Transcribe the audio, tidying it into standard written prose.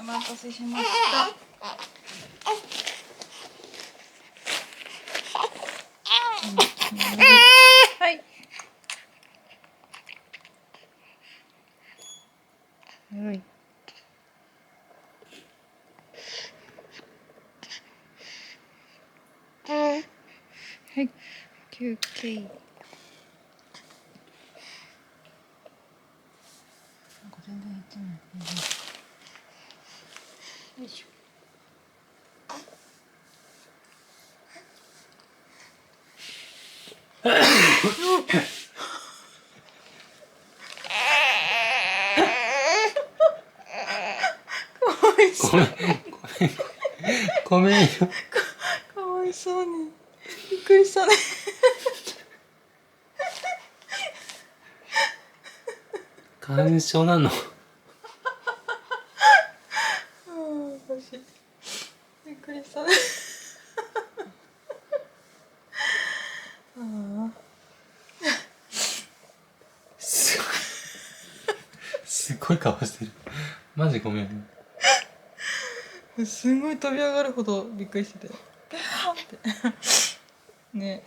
お待たせしました。はい。はい。はい。休憩。なんか全然やってない。よいしょ。かわいそう。ごめんよ。かわいそうに。びっくりしたね。花粉症なの。おかしい。びっくりしたね。ああ。すごい顔してる。マジごめん。すごい飛び上がるほどびっくりしてて。ペーって。ね。